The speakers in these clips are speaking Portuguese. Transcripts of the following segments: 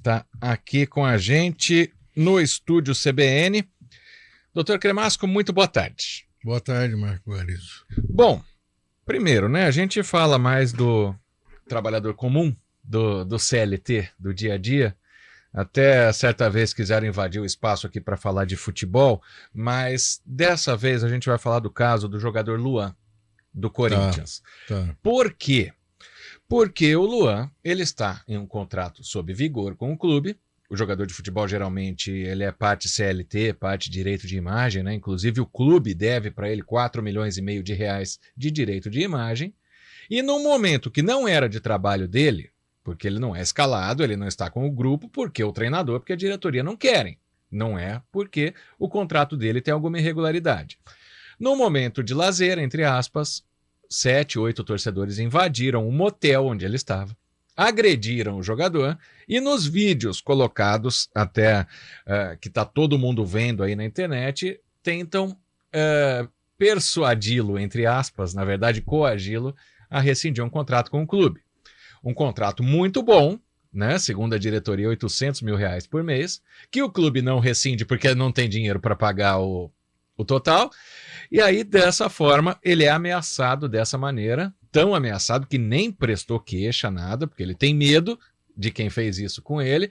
está aqui com a gente no estúdio CBN. Doutor Cremasco, muito boa tarde. Boa tarde, Marco Arizo. Bom, primeiro, né, a gente fala mais do trabalhador comum, do CLT, do dia a dia. Até certa vez quiseram invadir o espaço aqui para falar de futebol, mas dessa vez a gente vai falar do caso do jogador Luan, do Corinthians. Tá. Por quê? Porque o Luan, ele está em um contrato sob vigor com o clube. O jogador de futebol, geralmente, ele é parte CLT, parte direito de imagem, né? Inclusive, o clube deve para ele 4,5 milhões de reais de direito de imagem. E no momento que não era de trabalho dele, porque ele não é escalado, ele não está com o grupo, porque o treinador, porque a diretoria não querem. Não é porque o contrato dele tem alguma irregularidade. No momento de lazer, entre aspas, 7, 8 torcedores invadiram o motel onde ele estava, agrediram o jogador e nos vídeos colocados, até que está todo mundo vendo aí na internet, tentam persuadi-lo, entre aspas, na verdade coagi-lo, a rescindir um contrato com o clube. Um contrato muito bom, né? Segundo a diretoria, 800 mil reais por mês, que o clube não rescinde porque não tem dinheiro para pagar o total. E aí, dessa forma, ele é ameaçado dessa maneira, tão ameaçado que nem prestou queixa, nada, porque ele tem medo de quem fez isso com ele.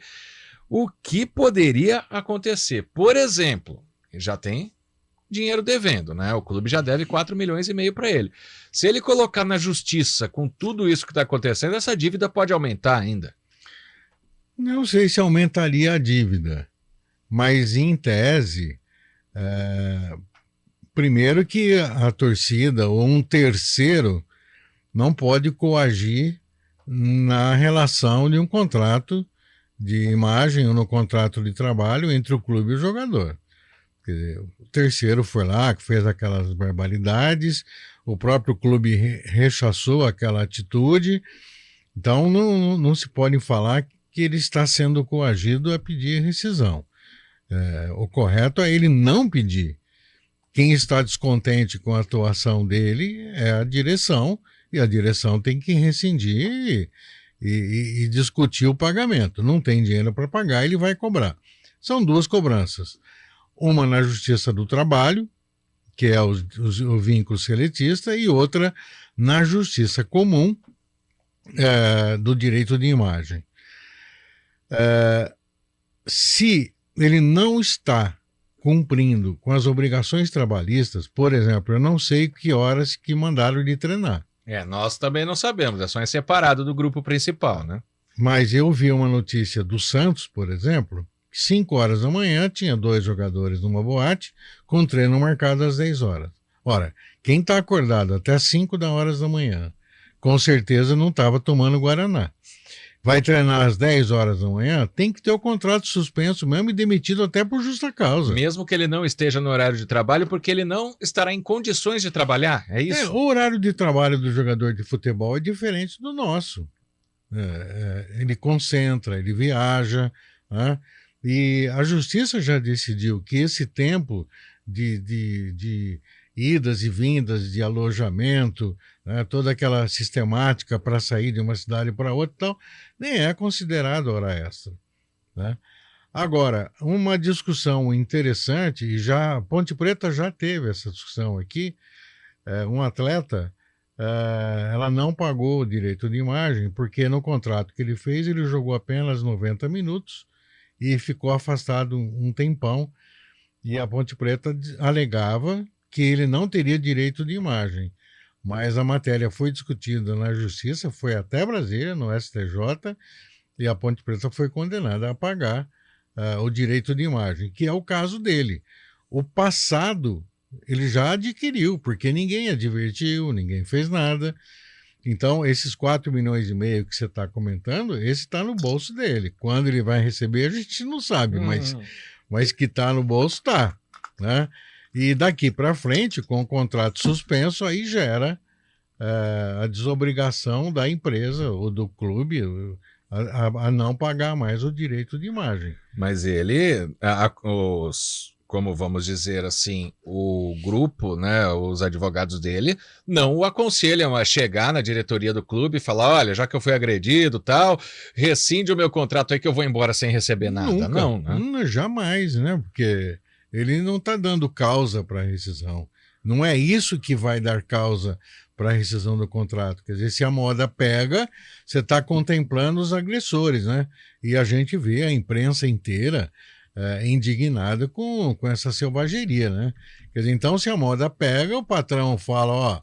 O que poderia acontecer? Por exemplo, já tem dinheiro devendo, né? O clube já deve 4,5 milhões para ele. Se ele colocar na justiça com tudo isso que está acontecendo, essa dívida pode aumentar ainda. Não sei se aumentaria a dívida, mas em tese, primeiro que a torcida ou um terceiro não pode coagir na relação de um contrato de imagem ou no contrato de trabalho entre o clube e o jogador. Quer dizer, o terceiro foi lá, que fez aquelas barbaridades, o próprio clube rechaçou aquela atitude, então não se pode falar que ele está sendo coagido a pedir rescisão. O correto é ele não pedir. Quem está descontente com a atuação dele é a direção, e a direção tem que rescindir e discutir o pagamento. Não tem dinheiro para pagar, ele vai cobrar. São duas cobranças. Uma na Justiça do Trabalho, que é o vínculo seletista, e outra na Justiça Comum do direito de imagem. Se ele não está cumprindo com as obrigações trabalhistas, por exemplo, eu não sei que horas que mandaram ele treinar. Nós também não sabemos, é só separado do grupo principal, né? Mas eu vi uma notícia do Santos, por exemplo, 5 horas da manhã tinha 2 jogadores numa boate com treino marcado às 10 horas. Ora, quem está acordado até 5 horas da manhã, com certeza não estava tomando Guaraná. Vai treinar às 10 horas da manhã, tem que ter o contrato suspenso mesmo e demitido até por justa causa. Mesmo que ele não esteja no horário de trabalho, porque ele não estará em condições de trabalhar, é isso? O horário de trabalho do jogador de futebol é diferente do nosso. Ele concentra, ele viaja, né? E a justiça já decidiu que esse tempo de idas e vindas de alojamento, né, toda aquela sistemática para sair de uma cidade para outra e tal, nem é considerado hora extra, né? Agora, uma discussão interessante, e já Ponte Preta já teve essa discussão aqui, um atleta, ela não pagou o direito de imagem, porque no contrato que ele fez, ele jogou apenas 90 minutos, e ficou afastado um tempão, e a Ponte Preta alegava que ele não teria direito de imagem. Mas a matéria foi discutida na Justiça, foi até Brasília, no STJ, e a Ponte Preta foi condenada a pagar o direito de imagem, que é o caso dele. O passado ele já adquiriu, porque ninguém advertiu, ninguém fez nada. Então, esses 4,5 milhões que você está comentando, esse está no bolso dele. Quando ele vai receber, a gente não sabe, mas que está no bolso, está, né? E daqui para frente, com o contrato suspenso, aí gera a desobrigação da empresa ou do clube a não pagar mais o direito de imagem. Mas ele, os como vamos dizer assim, o grupo, né, os advogados dele, não o aconselham a chegar na diretoria do clube e falar, olha, já que eu fui agredido, tal, rescinde o meu contrato aí que eu vou embora sem receber nada. Nunca, Não, né? Jamais, né? Porque ele não está dando causa para rescisão. Não é isso que vai dar causa para a rescisão do contrato. Quer dizer, se a moda pega, você está contemplando os agressores, né? E a gente vê a imprensa inteira indignada com essa selvageria, né? Quer dizer, então, se a moda pega, o patrão fala, ó,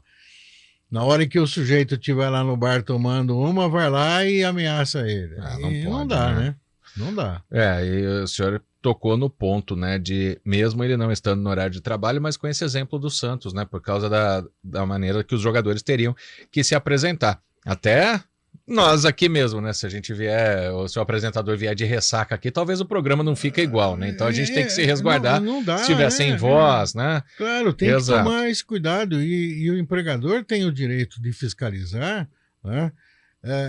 na hora que o sujeito estiver lá no bar tomando uma, vai lá e ameaça ele. Não E pode, não dá, né? Não dá. E o senhor tocou no ponto, né, de mesmo ele não estando no horário de trabalho, mas com esse exemplo do Santos, né, por causa da maneira que os jogadores teriam que se apresentar. Até nós aqui mesmo, né, se a gente vier, ou se o apresentador vier de ressaca aqui, talvez o programa não fique igual, né, então a gente tem que se resguardar não dá, se estiver sem voz, né. Claro, tem Exato. que tomar esse cuidado e o empregador tem o direito de fiscalizar, né?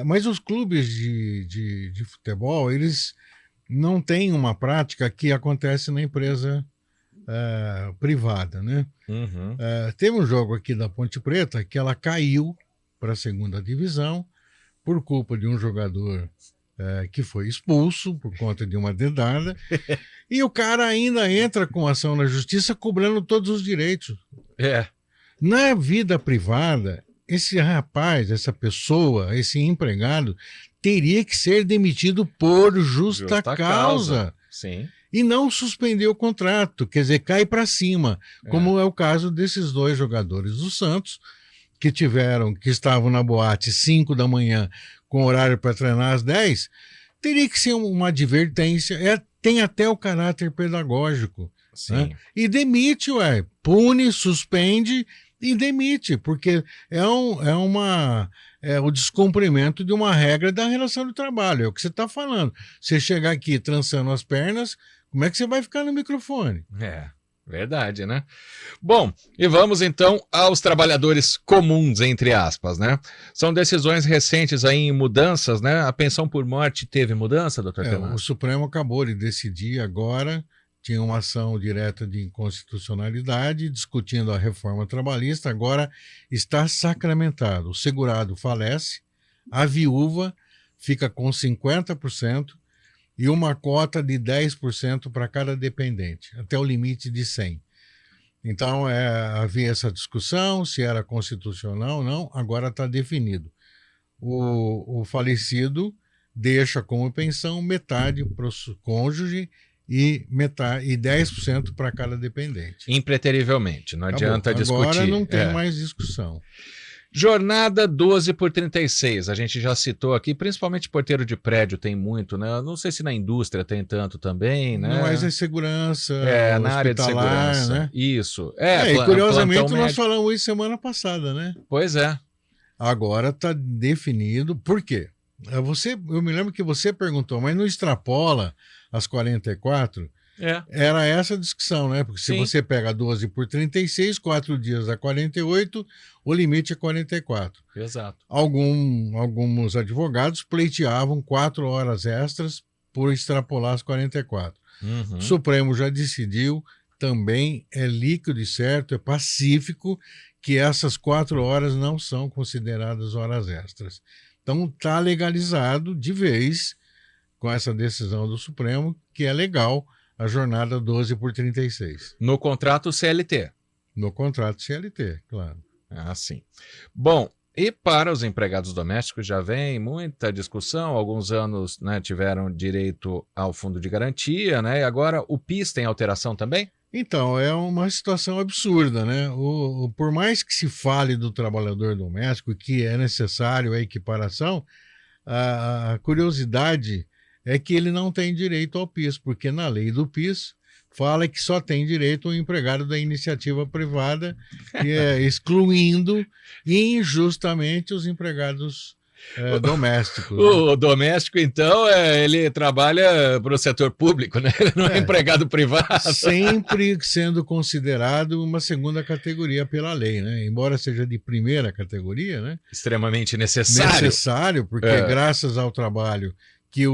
Mas os clubes de futebol, eles não têm uma prática que acontece na empresa privada, né? Uhum. Teve um jogo aqui da Ponte Preta que ela caiu para a segunda divisão por culpa de um jogador que foi expulso por conta de uma dedada e o cara ainda entra com ação na justiça cobrando todos os direitos. Na vida privada, esse rapaz, essa pessoa, esse empregado, teria que ser demitido por justa causa. Sim. E não suspender o contrato, quer dizer, cai para cima, como é o caso desses dois jogadores do Santos, que estavam na boate 5 da manhã, com horário para treinar às 10, teria que ser uma advertência, tem até o caráter pedagógico. Sim. Né? E demite, pune, suspende e demite, porque é o descumprimento de uma regra da relação de trabalho, é o que você está falando. Você chegar aqui trançando as pernas, como é que você vai ficar no microfone? Verdade, né? Bom, e vamos então aos trabalhadores comuns, entre aspas, né? São decisões recentes aí em mudanças, né? A pensão por morte teve mudança, doutor Penasso? O Supremo acabou de decidir agora, tinha uma ação direta de inconstitucionalidade discutindo a reforma trabalhista, agora está sacramentado. O segurado falece, a viúva fica com 50%, e uma cota de 10% para cada dependente, até o limite de 100. Então, havia essa discussão, se era constitucional ou não, agora está definido. O falecido deixa como pensão metade para o cônjuge e 10% para cada dependente. Impreterivelmente, não adianta discutir. Agora não tem mais discussão. Jornada 12/36, a gente já citou aqui, principalmente porteiro de prédio tem muito, né? Não sei se na indústria tem tanto também, né? Mas é segurança, na área de segurança, né? Isso. E curiosamente nós falamos isso semana passada, né? Pois é. Agora está definido, por quê? Eu me lembro que você perguntou, mas não extrapola as 44? Era essa a discussão, né? Porque se você pega 12/36, 4 dias dá 48, o limite é 44. Exato. Alguns advogados pleiteavam 4 horas extras por extrapolar as 44. Uhum. O Supremo já decidiu, também é líquido e certo, é pacífico, que essas 4 horas não são consideradas horas extras. Então está legalizado de vez, com essa decisão do Supremo, que é legal a jornada 12/36. No contrato CLT. No contrato CLT, claro. Sim. Bom, e para os empregados domésticos já vem muita discussão. Alguns anos, né, tiveram direito ao fundo de garantia, né? E agora o PIS tem alteração também? Então, é uma situação absurda, né? Por mais que se fale do trabalhador doméstico, que é necessário a equiparação, a curiosidade é que ele não tem direito ao PIS, porque na lei do PIS fala que só tem direito o empregado da iniciativa privada, que excluindo injustamente os empregados domésticos. O doméstico, então, ele trabalha para o setor público, né? Ele não é empregado privado. Sempre sendo considerado uma segunda categoria pela lei, né? Embora seja de primeira categoria, né? Extremamente necessário. Necessário, porque graças ao trabalho que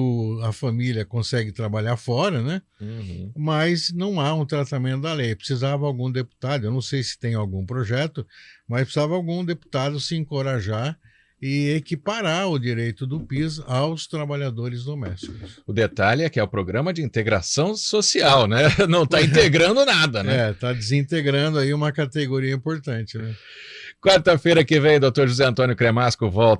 a família consegue trabalhar fora, né? Uhum. Mas não há um tratamento da lei. Precisava algum deputado, eu não sei se tem algum projeto, mas precisava algum deputado se encorajar e equiparar o direito do PIS aos trabalhadores domésticos. O detalhe é que é o programa de integração social, né? Não está integrando nada, né? Está desintegrando aí uma categoria importante, né? Quarta-feira que vem, doutor José Antônio Cremasco volta